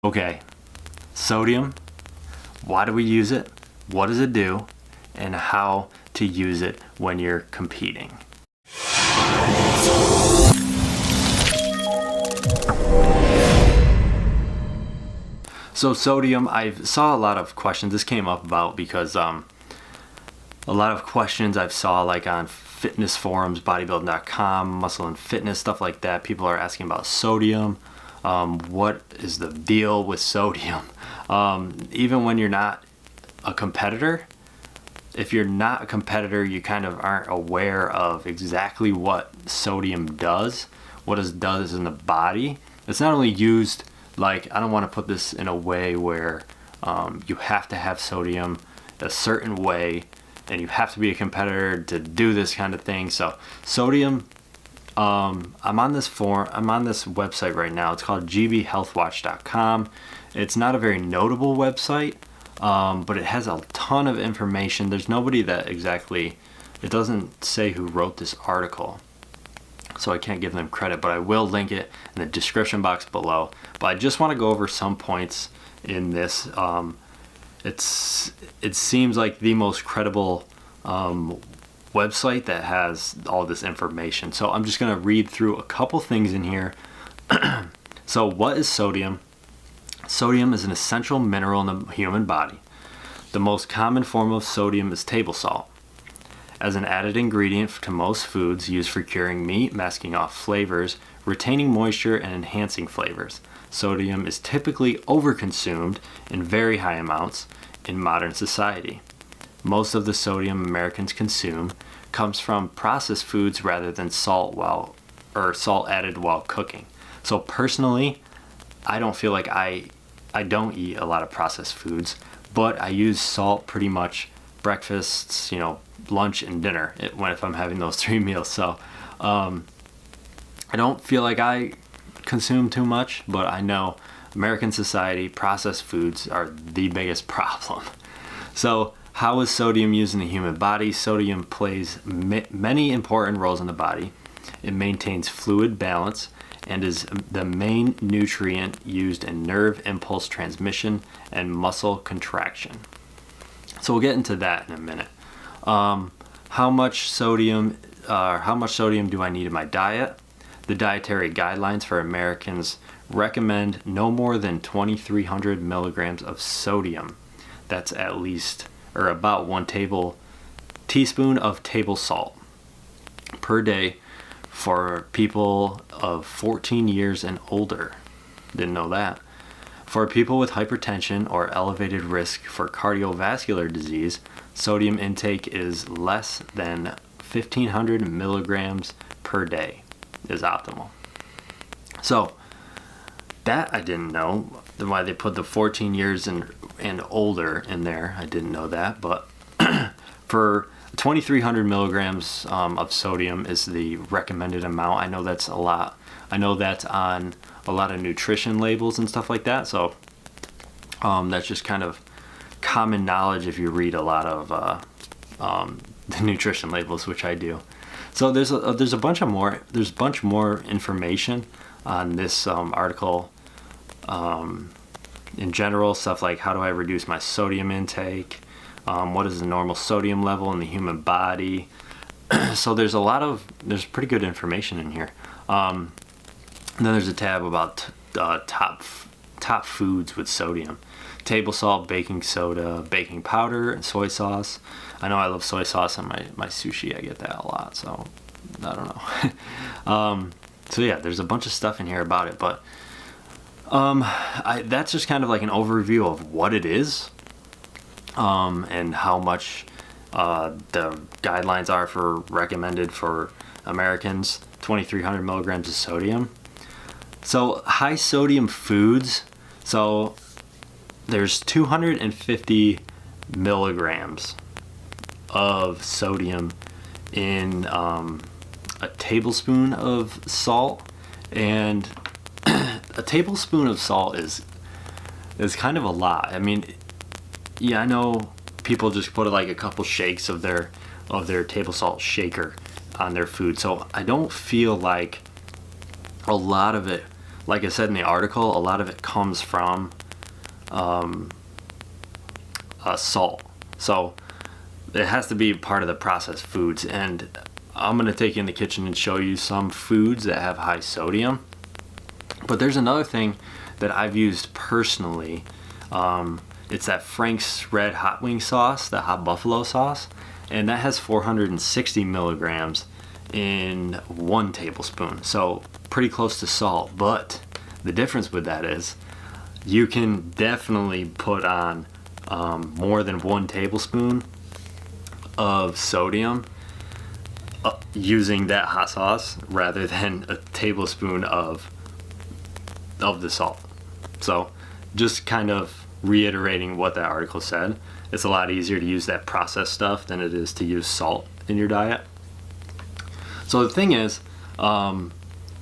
Okay, sodium, why do we use it? What does it do? And how to use it when you're competing. So sodium, I saw a lot of questions. This came up about because a lot of questions I've saw like on fitness forums, bodybuilding.com, muscle and fitness, stuff like that. People are asking about sodium. What is the deal with sodium? Even when you're not a competitor, if you're not a competitor, you kind of aren't aware of exactly what sodium does, what it does in the body. It's not only used, like, I don't want to put this in a way where you have to have sodium a certain way and you have to be a competitor to do this kind of thing. So sodium, I'm on this website right now. It's called gbhealthwatch.com. It's not a very notable website, but it has a ton of information. There's nobody that exactly, it doesn't say who wrote this article, so I can't give them credit, but I will link it in the description box below. But I just want to go over some points in this. It seems like the most credible website that has all this information. So I'm just going to read through a couple things in here. So what is sodium? Sodium is an essential mineral in the human body. The most common form of sodium is table salt. As an added ingredient to most foods used for curing meat, masking off flavors, retaining moisture, and enhancing flavors, sodium is typically overconsumed in very high amounts in modern society. Most of the sodium Americans consume comes from processed foods rather than salt added while cooking. So personally, I don't feel like I don't eat a lot of processed foods, but I use salt pretty much breakfasts, lunch and dinner if I'm having those 3 meals. So I don't feel like I consume too much, but I know American society, processed foods are the biggest problem. So how is sodium used in the human body? Sodium plays many important roles in the body. It maintains fluid balance and is the main nutrient used in nerve impulse transmission and muscle contraction. So we'll get into that in a minute. How much sodium do I need in my diet? The dietary guidelines for Americans recommend no more than 2,300 milligrams of sodium. That's at least, or about 1 teaspoon of table salt per day for people of 14 years and older. Didn't know that. For people with hypertension or elevated risk for cardiovascular disease, sodium intake is less than 1,500 milligrams per day is optimal. So that I didn't know. Why they put the 14 years and older in there, I didn't know that. But for 2,300 milligrams of sodium is the recommended amount. I know that's a lot. I know that's on a lot of nutrition labels and stuff like that. So that's just kind of common knowledge if you read a lot of the nutrition labels, which I do. So there's a bunch more information on this article. In general, stuff like how do I reduce my sodium intake? What is the normal sodium level in the human body? So there's pretty good information in here. And then there's a tab about top foods with sodium: table salt, baking soda, baking powder, and soy sauce. I know I love soy sauce on my sushi. I get that a lot, so I don't know. So yeah, there's a bunch of stuff in here about it, but that's just kind of like an overview of what it is, and how much the guidelines are for recommended for Americans. 2,300 milligrams of sodium. So high sodium foods. So there's 250 milligrams of sodium in a tablespoon of salt, and a tablespoon of salt is kind of a lot. I mean, yeah, I know people just put like a couple shakes of their table salt shaker on their food, so I don't feel like a lot of it like I said in the article, a lot of it comes from salt. So it has to be part of the processed foods. And I'm going to take you in the kitchen and show you some foods that have high sodium. But there's another thing that I've used personally. It's that Frank's Red Hot Wing sauce, the hot buffalo sauce. And that has 460 milligrams in 1 tablespoon. So pretty close to salt. But the difference with that is you can definitely put on more than 1 tablespoon of sodium using that hot sauce rather than a tablespoon of the salt. So just kind of reiterating what that article said, it's a lot easier to use that processed stuff than it is to use salt in your diet. So the thing is,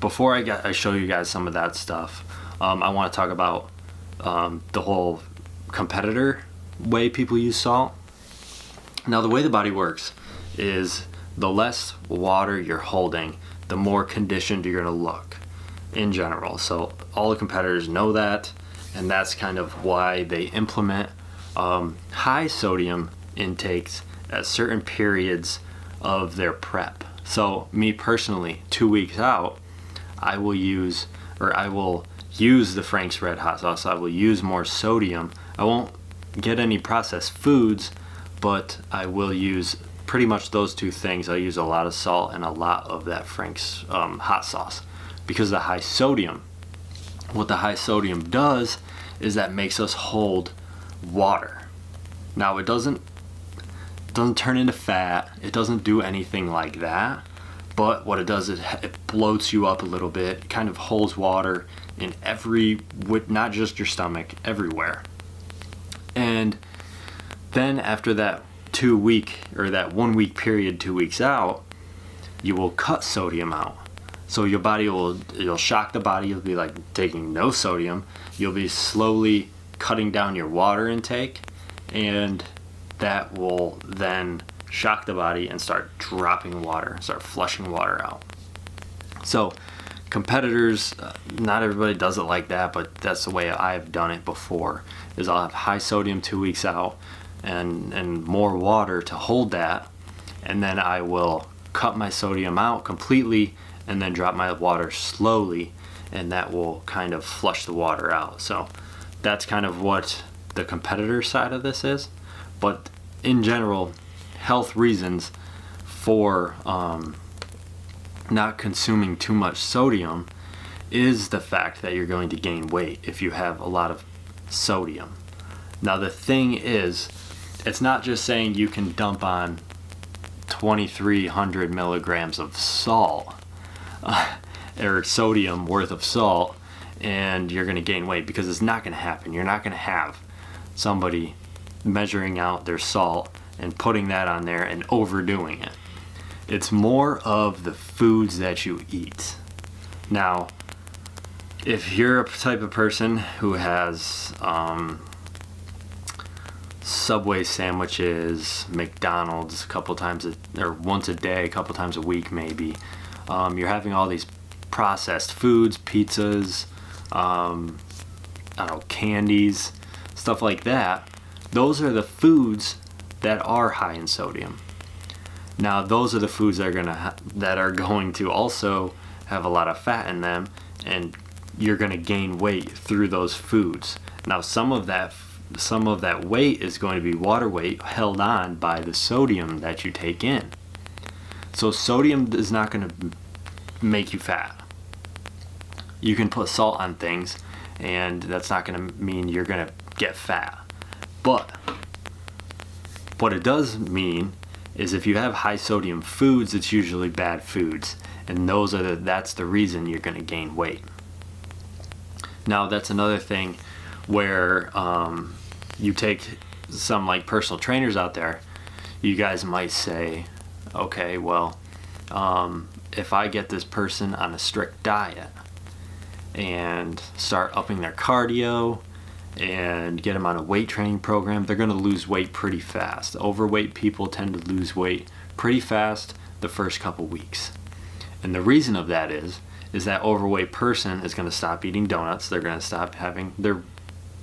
before I show you guys some of that stuff, I want to talk about the whole competitor way people use salt. Now, the way the body works is the less water you're holding, the more conditioned you're going to look in general. So all the competitors know that, and that's kind of why they implement high sodium intakes at certain periods of their prep. So me personally, 2 weeks out, I will use the Frank's Red Hot Sauce. I will use more sodium. I won't get any processed foods, but I will use pretty much those two things. I'll use a lot of salt and a lot of that Frank's hot sauce because of the high sodium. What the high sodium does is that makes us hold water. Now, it doesn't turn into fat. It doesn't do anything like that. But what it does is it bloats you up a little bit, kind of holds water in not just your stomach, everywhere. And then after that 1 week period, 2 weeks out, you will cut sodium out. So your body you'll shock the body. You'll be like taking no sodium. You'll be slowly cutting down your water intake, and that will then shock the body and start flushing water out. So competitors, not everybody does it like that, but that's the way I've done it before, is I'll have high sodium 2 weeks out and more water to hold that, and then I will cut my sodium out completely and then drop my water slowly, and that will kind of flush the water out. So that's kind of what the competitor side of this is. But in general, health reasons for not consuming too much sodium is the fact that you're going to gain weight if you have a lot of sodium. Now, the thing is, it's not just saying you can dump on 2,300 milligrams of salt or sodium worth of salt and you're going to gain weight, because it's not going to happen. You're not going to have somebody measuring out their salt and putting that on there and overdoing it. It's more of the foods that you eat. Now, if you're a type of person who has Subway sandwiches, McDonald's a couple times or once a day, a couple times a week maybe, you're having all these processed foods, pizzas, candies, stuff like that. Those are the foods that are high in sodium. Now, those are the foods that are going to also have a lot of fat in them, and you're going to gain weight through those foods. Now, some of that weight is going to be water weight held on by the sodium that you take in. So sodium is not going to make you fat. You can put salt on things, and that's not going to mean you're going to get fat. But what it does mean is if you have high sodium foods, it's usually bad foods, and that's the reason you're going to gain weight. Now, that's another thing where you take some like personal trainers out there. You guys might say, okay, well, if I get this person on a strict diet and start upping their cardio and get them on a weight training program, they're going to lose weight pretty fast. Overweight people tend to lose weight pretty fast the first couple weeks. And the reason of that is is that overweight person is going to stop eating donuts. They're going to stop having their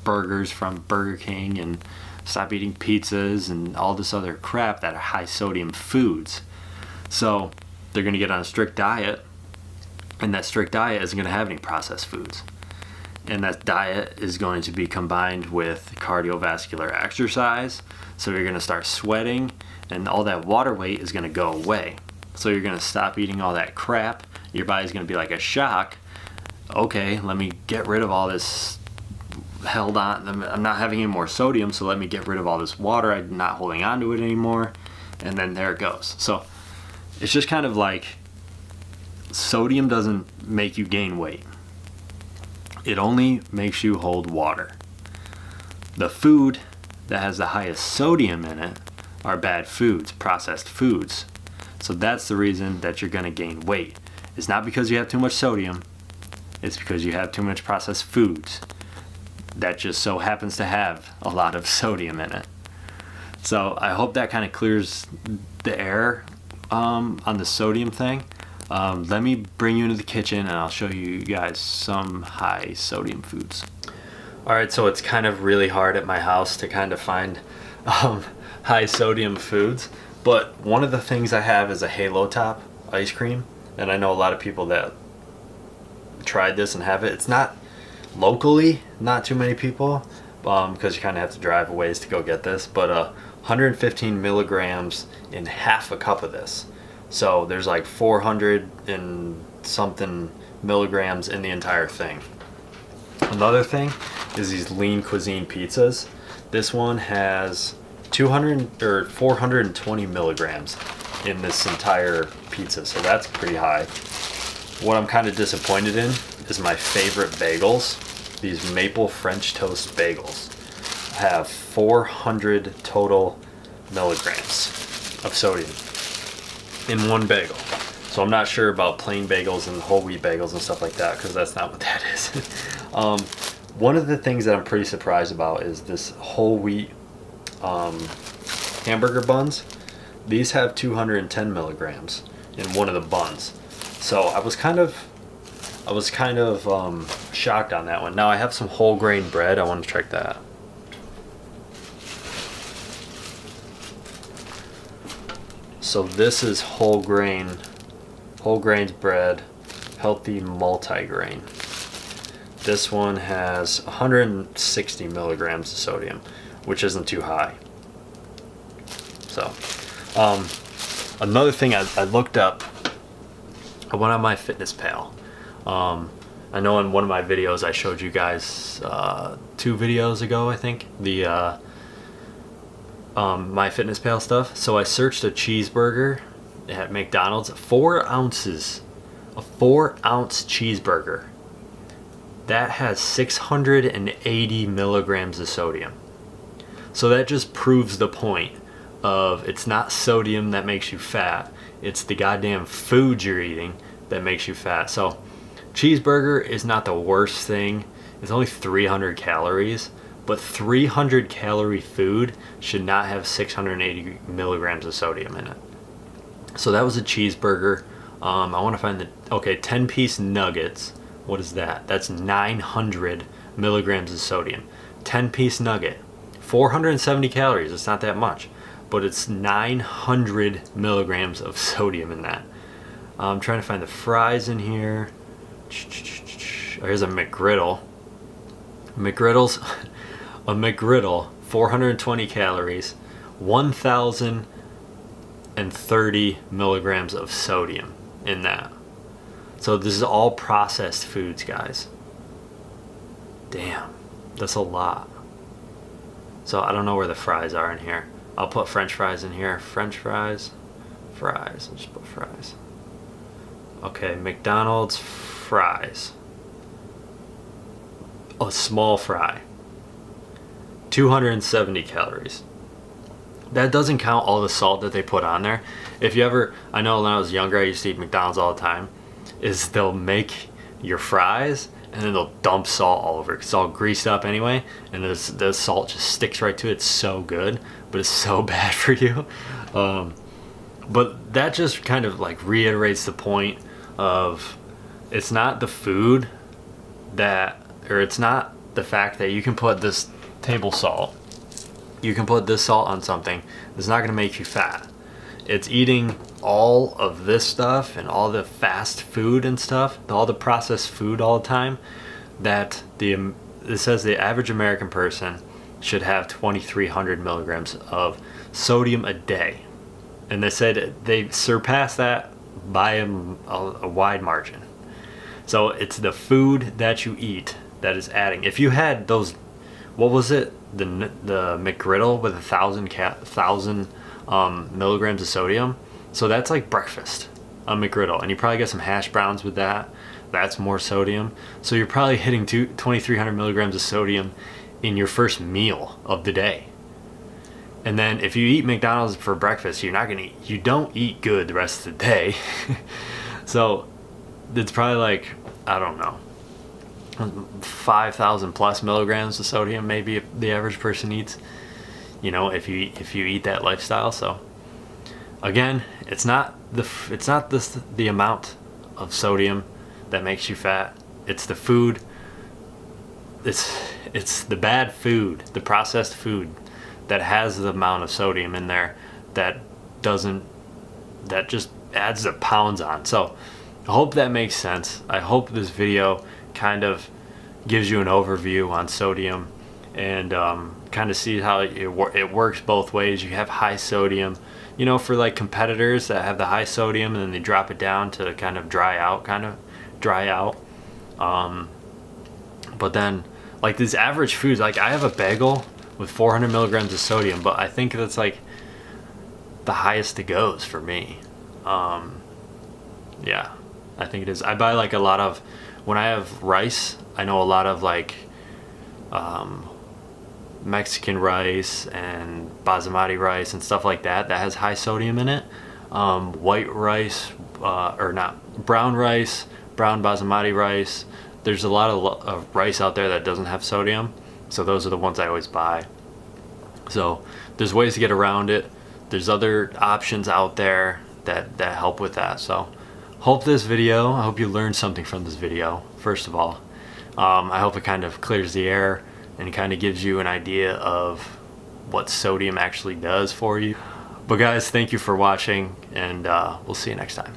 burgers from Burger King and stop eating pizzas and all this other crap that are high sodium foods. So they're going to get on a strict diet, and that strict diet isn't going to have any processed foods. And that diet is going to be combined with cardiovascular exercise. So you're going to start sweating, and all that water weight is going to go away. So you're going to stop eating all that crap. Your body's going to be like a shock. Okay, let me get rid of all this held on. I'm not having any more sodium, so let me get rid of all this water. I'm not holding on to it anymore. And then there it goes. So it's just kind of like sodium doesn't make you gain weight. It only makes you hold water. The food that has the highest sodium in it are bad foods, processed foods. So that's the reason that you're going to gain weight. It's not because you have too much sodium. It's because you have too much processed foods that just so happens to have a lot of sodium in it. So I hope that kind of clears the air on the sodium thing. Let me bring you into the kitchen and I'll show you guys some high sodium foods. Alright, so it's kind of really hard at my house to kind of find high sodium foods, but one of the things I have is a Halo Top ice cream, and I know a lot of people that tried this and have it. It's not locally, not too many people, because you kind of have to drive a ways to go get this, but 115 milligrams in half a cup of this. So there's like 400 and something milligrams in the entire thing. Another thing is these Lean Cuisine pizzas. This one has 200 or 420 milligrams in this entire pizza, so that's pretty high. What I'm kind of disappointed in is my favorite bagels. These maple French toast bagels have 400 total milligrams of sodium in one bagel. So I'm not sure about plain bagels and whole wheat bagels and stuff like that, because that's not what that is. One of the things that I'm pretty surprised about is this whole wheat hamburger buns. These have 210 milligrams in one of the buns. So I was kind of shocked on that one. Now I have some whole grain bread. I want to check that. So this is whole grains bread, healthy multigrain. This one has 160 milligrams of sodium, which isn't too high. So, another thing I looked up, I went on MyFitnessPal. I know in one of my videos I showed you guys 2 videos ago, I think, the MyFitnessPal stuff. So I searched a cheeseburger at McDonald's, 4 ounces, a 4-ounce cheeseburger. That has 680 milligrams of sodium. So that just proves the point of it's not sodium that makes you fat. It's the goddamn food you're eating that makes you fat. So cheeseburger is not the worst thing. It's only 300 calories, but 300 calorie food should not have 680 milligrams of sodium in it. So that was a cheeseburger. I want to find 10-piece nuggets. What is that? That's 900 milligrams of sodium. 10-piece nugget, 470 calories. It's not that much, but it's 900 milligrams of sodium in that. I'm trying to find the fries in here. Here's a McGriddle. A McGriddle, 420 calories, 1,030 milligrams of sodium in that. So this is all processed foods, guys. Damn, that's a lot. So I don't know where the fries are in here. I'll put French fries in here. French fries. I'll just put fries. Okay, McDonald's fries. A small fry. 270 calories. That doesn't count all the salt that they put on there. If you ever, I know when I was younger, I used to eat McDonald's all the time, is they'll make your fries and then they'll dump salt all over it. It's all greased up anyway, and the salt just sticks right to it. It's so good, but it's so bad for you. But that just kind of like reiterates the point of it's not the food that, or it's not the fact that you can put this table salt, you can put this salt on something, it's not going to make you fat. It's eating all of this stuff and all the fast food and stuff, all the processed food all the time, that it says the average American person should have 2,300 milligrams of sodium a day. And they said they surpassed that by a wide margin. So it's the food that you eat that is adding. If you had those, what was it? The McGriddle with 1,000 milligrams of sodium. So that's like breakfast, a McGriddle. And you probably get some hash browns with that. That's more sodium. So you're probably hitting 2,300 milligrams of sodium in your first meal of the day. And then if you eat McDonald's for breakfast, you don't eat good the rest of the day. So it's probably like, I don't know, 5,000 plus milligrams of sodium maybe if the average person eats, if you eat that lifestyle. So again, it's not the amount of sodium that makes you fat. It's the food. It's the bad food, the processed food that has the amount of sodium in there that just adds the pounds on. So I hope that makes sense. I hope this video kind of gives you an overview on sodium and kind of see how it works both ways. You have high sodium, for like competitors that have the high sodium and then they drop it down to kind of dry out. But then like these average foods, like I have a bagel with 400 milligrams of sodium, but I think that's like the highest it goes for me. Yeah, I think it is. I buy like a lot of, when I have rice, I know a lot of like Mexican rice and basmati rice and stuff like that has high sodium in it. White rice, or not, brown rice, brown basmati rice. There's a lot of rice out there that doesn't have sodium. So those are the ones I always buy. So there's ways to get around it. There's other options out there that help with that. So I hope you learned something from this video, first of all. I hope it kind of clears the air and kind of gives you an idea of what sodium actually does for you. But guys, thank you for watching, and we'll see you next time.